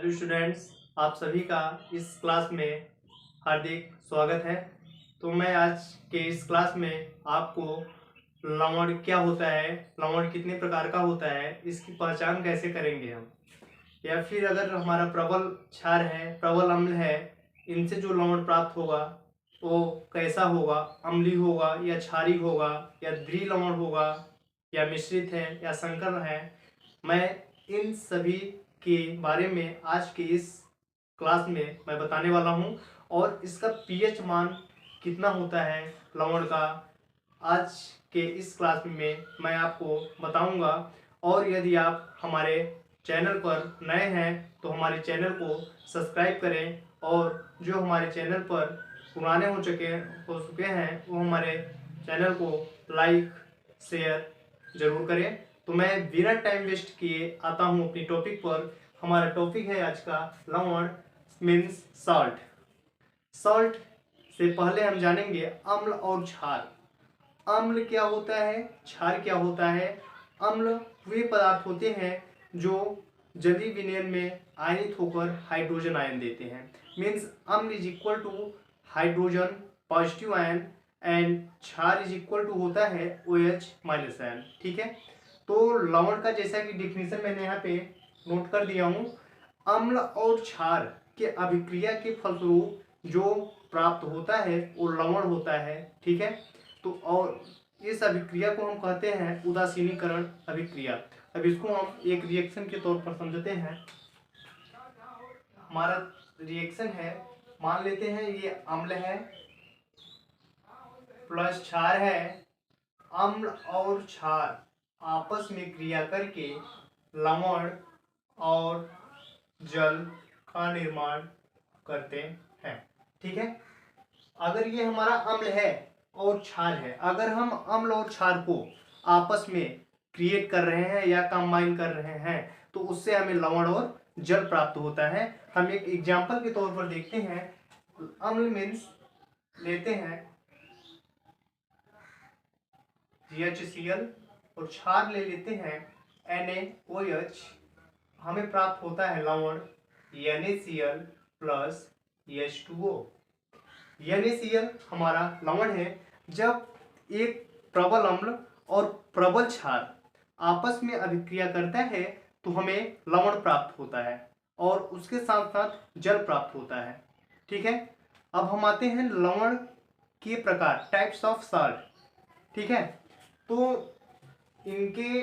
Hello students, आप सभी का इस क्लास में हार्दिक स्वागत है। तो मैं आज के इस क्लास में आपको लवण क्या होता है, लवण कितने प्रकार का होता है, इसकी पहचान कैसे करेंगे हम, या फिर अगर हमारा प्रबल क्षार है, प्रबल अम्ल है, इनसे जो लवण प्राप्त होगा वो कैसा होगा, अम्लीय होगा या क्षारीय होगा या द्वितीय लवण होगा या मिश्रित है या संकर है। मैं इन सभी के बारे में आज के इस क्लास में मैं बताने वाला हूं, और इसका पीएच मान कितना होता है लवण का, आज के इस क्लास में मैं आपको बताऊंगा। और यदि आप हमारे चैनल पर नए हैं तो हमारे चैनल को सब्सक्राइब करें, और जो हमारे चैनल पर पुराने हो चुके हैं वो हमारे चैनल को लाइक शेयर जरूर करें। तो मैं बिना टाइम वेस्ट किए आता हूँ अपनी टॉपिक पर। हमारा टॉपिक है आज का लवण मीन्स सॉल्ट। सॉल्ट से पहले हम जानेंगे अम्ल और क्षार। अम्ल क्या होता है, क्षार क्या होता है। अम्ल वे पदार्थ होते हैं जो जलीय विलयन में आयनित होकर हाइड्रोजन आयन देते हैं। मीन्स अम्ल is equal to hydrogen positive ion and क्षार इज इक्वल टू होता है OH माइनस आयन। ठीक है, तो लवण का जैसा कि डिफिनीशन मैंने यहाँ पे नोट कर दिया हूँ, अम्ल और क्षार के अभिक्रिया के फलस्वरूप जो प्राप्त होता है वो लवण होता है। ठीक है, तो और इस अभिक्रिया को हम कहते हैं उदासीनीकरण अभिक्रिया। अब इसको हम एक रिएक्शन के तौर पर समझते हैं। हमारा रिएक्शन है, मान लेते हैं ये अम्ल है प्लस क्षार है। अम्ल और क्षार आपस में क्रिया करके लवण और जल का निर्माण करते हैं। ठीक है, अगर ये हमारा अम्ल है और क्षार है, अगर हम अम्ल और क्षार को आपस में क्रिएट कर रहे हैं या कंबाइन कर रहे हैं तो उससे हमें लवण और जल प्राप्त होता है। हम एक एग्जाम्पल के तौर पर देखते हैं। अम्ल मीन्स लेते हैं HCl और क्षार ले लेते हैं NaOH। हमें प्राप्त होता है लवण NaCl प्लस H2O। NaCl हमारा लवण है। जब एक प्रबल अम्ल और प्रबल क्षार आपस में अभिक्रिया करता है तो हमें लवण प्राप्त होता है और उसके साथ साथ जल प्राप्त होता है। ठीक है, अब हम आते हैं लवण के प्रकार, टाइप्स ऑफ सॉल्ट। ठीक है, तो इनके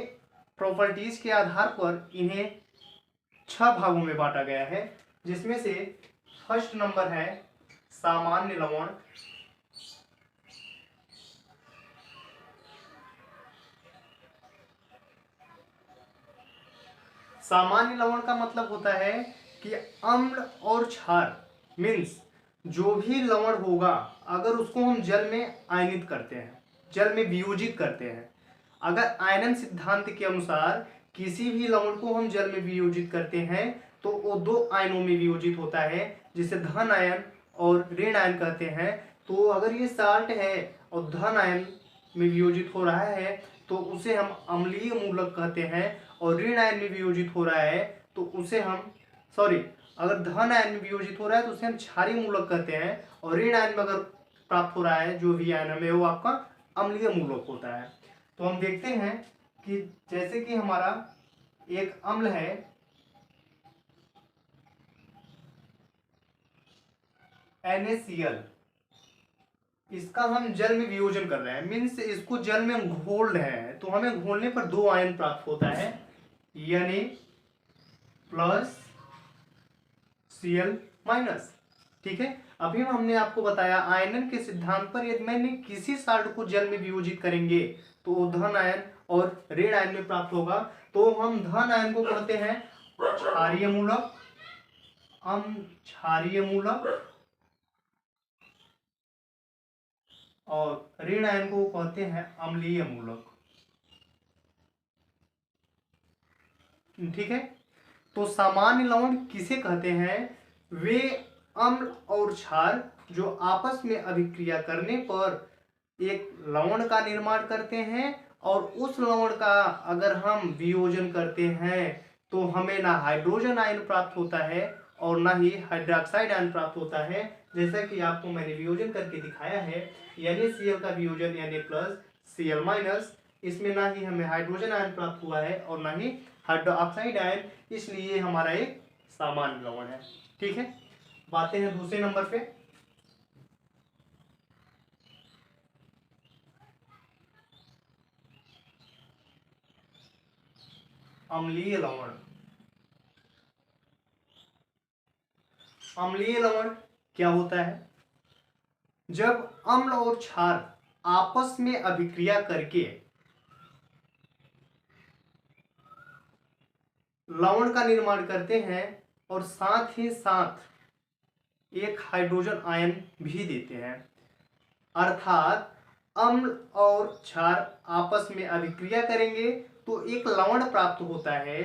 प्रॉपर्टीज के आधार पर इन्हें 6 भागों में बांटा गया है, जिसमें से फर्स्ट नंबर है सामान्य लवण। सामान्य लवण का मतलब होता है कि अम्ल और क्षार मीन्स जो भी लवण होगा अगर उसको हम जल में आयनित करते हैं, जल में वियोजित करते हैं, अगर आयनन सिद्धांत के अनुसार किसी भी लवण को हम जल में वियोजित करते हैं तो वो 2 आयनों में वियोजित होता है, जिसे धन आयन और ऋण आयन कहते हैं। तो अगर ये साल्ट है और धन आयन में वियोजित हो रहा है तो उसे हम अम्लीय मूलक कहते हैं, और ऋण आयन में वियोजित हो रहा है तो उसे हम अगर धन आयन में वियोजित हो रहा है तो उसे हम क्षारीय मूलक कहते हैं, और ऋण आयन में अगर प्राप्त हो रहा है जो भी आयन हमें वो आपका अम्लीय मूलक होता है। तो हम देखते हैं कि जैसे कि हमारा एक अम्ल है NaCl, इसका हम जल में वियोजन कर रहे हैं, मीन्स इसको जल में घोल रहे हैं, तो हमें घोलने पर 2 आयन प्राप्त होता है Na प्लस Cl माइनस। ठीक है, अभी हमने आपको बताया आयनन के सिद्धांत पर यदि मैंने किसी साल्ट को जल में वियोजित करेंगे तो धन आयन और ऋण आयन में प्राप्त होगा। तो हम धन आयन को कहते हैं क्षारीय मूलक, क्षारीय मूलक, और ऋण आयन को कहते हैं अम्लीय मूलक। ठीक है, तो सामान्य लवण किसे कहते हैं? वे अम्ल और क्षार जो आपस में अभिक्रिया करने पर एक लवण का निर्माण करते हैं, और उस लवण का अगर हम वियोजन करते हैं तो हमें ना हाइड्रोजन आयन प्राप्त होता है और ना ही हाइड्रोक्साइड आयन प्राप्त होता है। जैसा कि आपको मैंने वियोजन करके दिखाया है, NaCl का वियोजन Na+Cl-, इसमें ना ही हमें हाइड्रोजन आयन प्राप्त हुआ है और ना ही हाइड्रोक्साइड आयन, इसलिए हमारा एक सामान्य लवण है। ठीक है, बातें हैं दूसरे नंबर पे। अम्लीय लवण। अम्लीय लवण क्या होता है? जब अम्ल और क्षार आपस में अभिक्रिया करके लवण का निर्माण करते हैं और साथ ही साथ एक हाइड्रोजन आयन भी देते हैं, अर्थात अम्ल और क्षार आपस में अभिक्रिया करेंगे तो एक लवण प्राप्त होता है।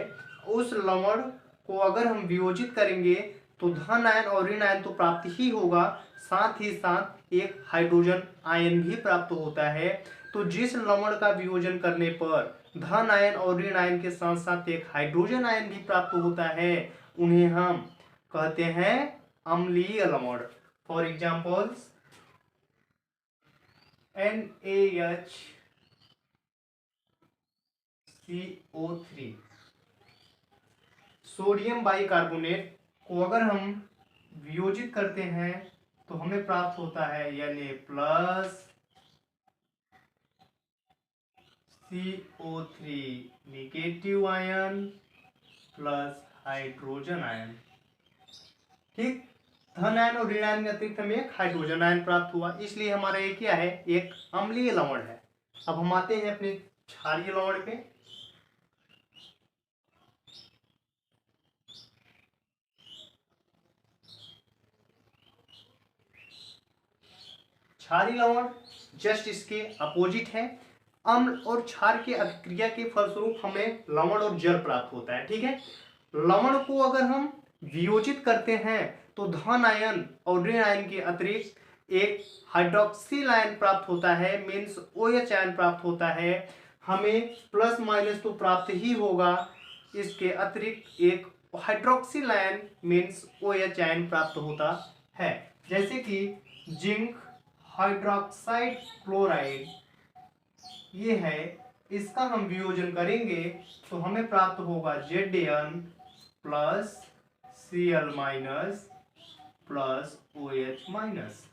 उस लवण को अगर हम वियोजित करेंगे तो धन आयन और ऋण आयन तो प्राप्त ही होगा, साथ ही साथ एक हाइड्रोजन आयन भी प्राप्त होता है। तो जिस लवण का वियोजन करने पर धन आयन और ऋण आयन के साथ साथ एक हाइड्रोजन आयन भी प्राप्त होता है, उन्हें हम कहते हैं अम्लीय लवण। For examples NaHCO3, sodium bicarbonate को अगर हम वियोजित करते हैं तो हमें प्राप्त होता है Na+CO3 negative ion plus hydrogen ion. ठीक, धन आयन और ऋण आयन के अतिरिक्त हमें एक हाइड्रोजन आयन प्राप्त हुआ, इसलिए हमारा ये क्या है? एक अम्लीय लवण है। अब हम आते हैं अपने क्षारीय लवण पे। क्षारीय लवण जस्ट इसके अपोजिट है। अम्ल और क्षार के अभिक्रिया के फलस्वरूप हमें लवण और जल प्राप्त होता है। ठीक है, लवण को अगर हम वियोजित करते हैं तो धन आयन और ऋण आयन के अतिरिक्त एक हाइड्रोक्सिल आयन प्राप्त होता है, मीन्स OH आयन प्राप्त होता है। हमें प्लस माइनस तो प्राप्त ही होगा, इसके अतिरिक्त एक hydroxyl ion means OH ion प्राप्त होता है। जैसे कि जिंक हाइड्रोक्साइड क्लोराइड ये है, इसका हम वियोजन करेंगे तो हमें प्राप्त होगा Zn plus Cl minus plus OH minus.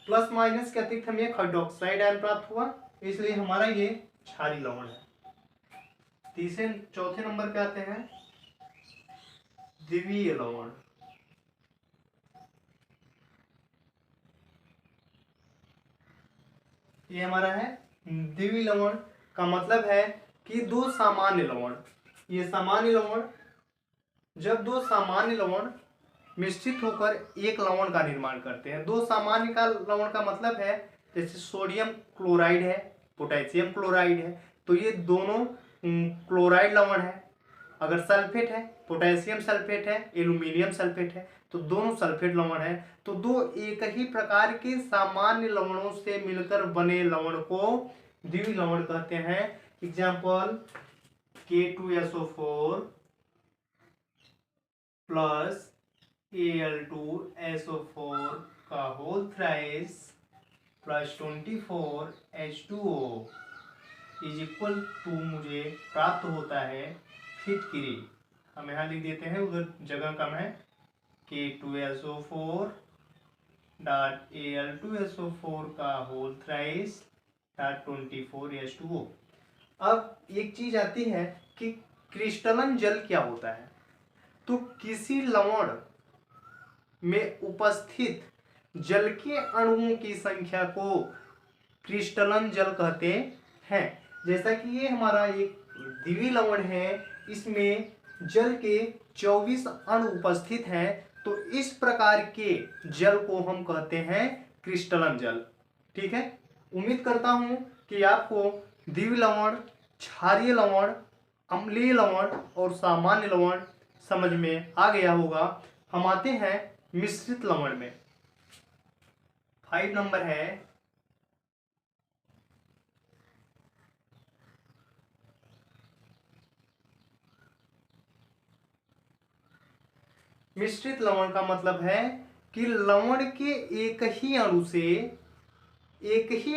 Plus minus के अतिरिक्त हमें एक हाइड्रोक्साइड आयन प्राप्त हुआ, इसलिए हमारा ये क्षारीय लवण है। चौथे नंबर पे आते हैं द्वितीय लवण। ये हमारा है द्वितीय लवण, का मतलब है कि दो सामान्य लवण। ये सामान्य लवण, जब दो सामान्य लवण मिश्रित होकर एक लवण का निर्माण करते हैं। दो सामान्य का लवण का मतलब है जैसे सोडियम क्लोराइड है, पोटेशियम क्लोराइड है, तो ये दोनों क्लोराइड लवण है। अगर सल्फेट है, पोटेशियम सल्फेट है, एल्यूमिनियम सल्फेट है, तो दोनों सल्फेट लवण है। तो दो एक ही प्रकार के सामान्य लवणों से मिलकर बने लवण को द्वितीय लवण कहते हैं। एग्जाम्पल K2SO4 प्लस Al2SO4 का whole thrice plus 24H2O is equal to मुझे प्राप्त होता है फिटकिरी। हम यहाँ लिख देते हैं, उधर जगह कम है। K2SO4 डॉट Al2SO4 का होल थ्राइस डॉट 24H2O। अब एक चीज आती है कि क्रिस्टलन जल क्या होता है। तो किसी लवण में उपस्थित जल के अणुओं की संख्या को क्रिस्टलन जल कहते हैं। जैसा कि ये हमारा एक द्वितीय लवण है, इसमें जल के 24 अणु उपस्थित हैं, तो इस प्रकार के जल को हम कहते हैं क्रिस्टलन जल। ठीक है, उम्मीद करता हूं कि आपको द्वितीय लवण, क्षारीय लवण, अम्लीय लवण और सामान्य लवण समझ में आ गया होगा। हम आते हैं मिश्रित लवण में। 5 नंबर है मिश्रित लवण का मतलब है कि लवण के एक ही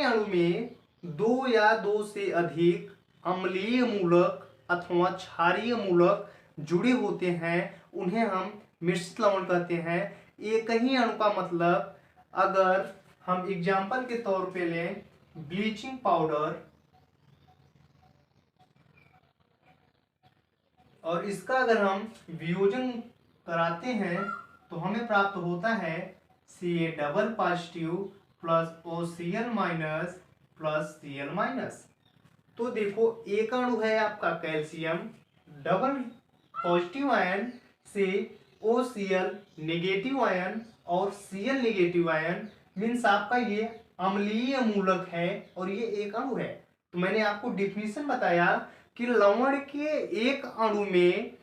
अणु में दो या दो से अधिक अम्लीय मूलक अथवा क्षारीय मूलक जुड़े होते हैं, उन्हें हम मिश्रित लवण कहते हैं। एक ही अणु का मतलब, अगर हम एग्जाम्पल के तौर पे लें ब्लीचिंग पाउडर, और इसका अगर हम वियोजन कराते हैं तो हमें प्राप्त होता है Ca double positive plus OCl minus plus Cl minus. तो देखो एक अणु है आपका कैल्शियम, डबल पॉजिटिव आयन से OCl नेगेटिव आयन और Cl नेगेटिव आयन, मीन्स आपका ये अम्लीय मूलक है और ये एक अणु है। तो मैंने आपको डिफिनीशन बताया कि लवण के एक अणु में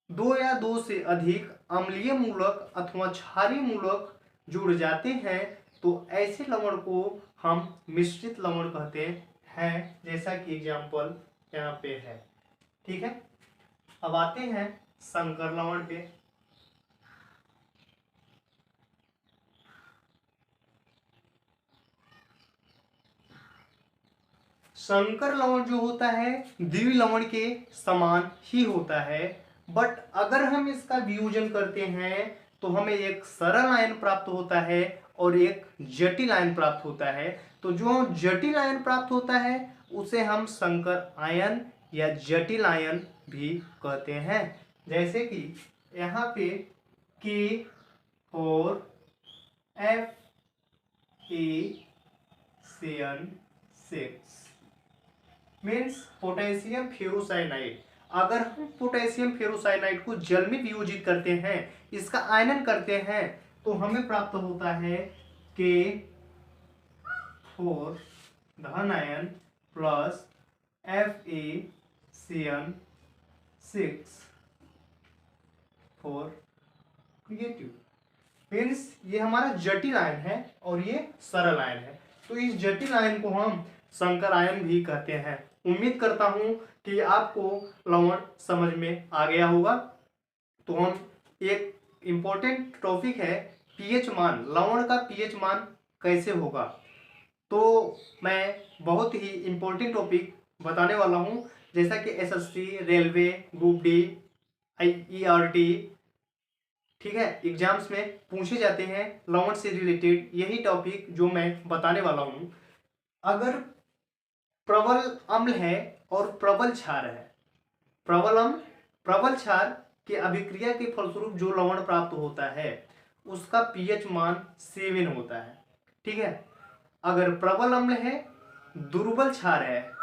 दो या दो से अधिक अम्लीय मूलक अथवा क्षारीय मूलक जुड़ जाते हैं, तो ऐसे लवण को हम मिश्रित लवण कहते हैं, जैसा कि एग्जाम्पल यहाँ पे है। ठीक है, अब आते हैं संकर लवण पे। संकर लवण जो होता है द्विवीय लवण के समान ही होता है, बट अगर हम इसका वियोजन करते हैं तो हमें एक सरल आयन प्राप्त होता है और एक जटिल आयन प्राप्त होता है। तो जो जटिल आयन प्राप्त होता है उसे हम संकर आयन या जटिल आयन भी कहते हैं। जैसे कि यहाँ पे K4 FeCN6 means potassium ferrocyanide. अगर हम पोटेशियम फेरोसाइनाइड को जल में वियोजित करते हैं, इसका आयनन करते हैं, तो हमें प्राप्त होता है K4 धन ion plus FeCN6 4 negative. Means ये हमारा जटिल आयन है और ये सरल आयन है। तो इस जटिल आयन को हम संकर आयन भी कहते हैं। उम्मीद करता हूं कि आपको लवण समझ में आ गया होगा। तो हम एक इम्पोर्टेंट टॉपिक है पीएच मान, लवण का पीएच मान कैसे होगा। तो मैं बहुत ही इम्पोर्टेंट टॉपिक बताने वाला हूं, जैसा कि SSC, railway, group D, ERT, ठीक है, एग्जाम्स में पूछे जाते हैं लवण से रिलेटेड यही टॉपिक जो मैं बताने वाला हूं। अगर प्रबल अम्ल है और प्रबल क्षार है, प्रबल अम्ल प्रबल क्षार के अभिक्रिया के फलस्वरूप जो लवण प्राप्त होता है उसका पीएच मान 7 होता है। ठीक है, अगर प्रबल अम्ल है, दुर्बल क्षार है,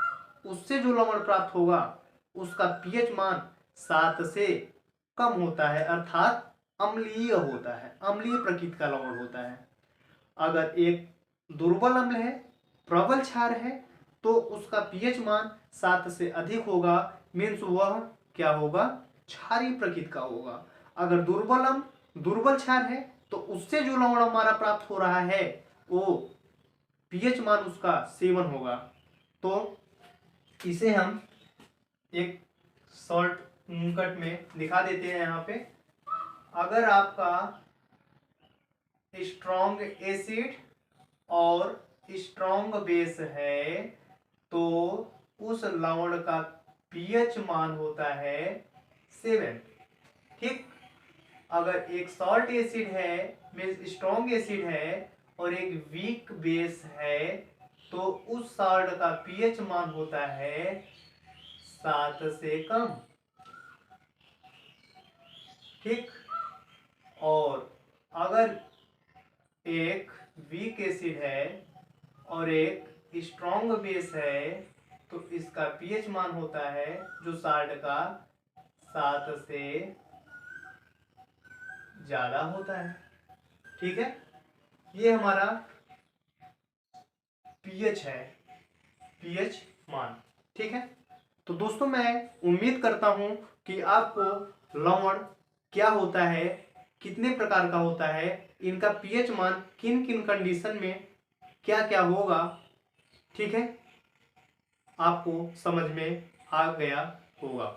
उससे जो लवण प्राप्त होगा उसका पीएच मान 7 से कम होता है, अर्थात अम्लीय होता है, अम्लीय प्रकृति का लवण होता है। अगर एक दुर्बल अम्ल है, प्रबल क्षार है, तो उसका पीएच मान 7 से अधिक होगा, मीन्स वह क्या होगा, क्षारीय प्रकृति का होगा। अगर दुर्बल अम्ल दुर्बल क्षार है तो उससे जो लवण हमारा प्राप्त हो रहा है वो पीएच मान उसका 7 होगा। तो इसे हम एक शॉर्ट कट में दिखा देते हैं। यहाँ पे अगर आपका स्ट्रॉन्ग एसिड और स्ट्रॉन्ग बेस है तो उस लवण का पीएच मान होता है 7। ठीक, अगर एक सॉल्ट एसिड है, मीन्स स्ट्रॉन्ग एसिड है, और एक वीक बेस है, तो उस सॉल्ट का पीएच मान होता है 7 से कम। ठीक, और अगर एक वीक एसिड है और एक स्ट्रॉन्ग बेस है तो इसका पीएच मान होता है जो सॉल्ट का 7 से ज्यादा होता है। ठीक है, ये हमारा पीएच है, पीएच मान। ठीक है, तो दोस्तों मैं उम्मीद करता हूं कि आपको लवण क्या होता है, कितने प्रकार का होता है, इनका पीएच मान किन किन कंडीशन में क्या क्या होगा, ठीक है, आपको समझ में आ गया होगा।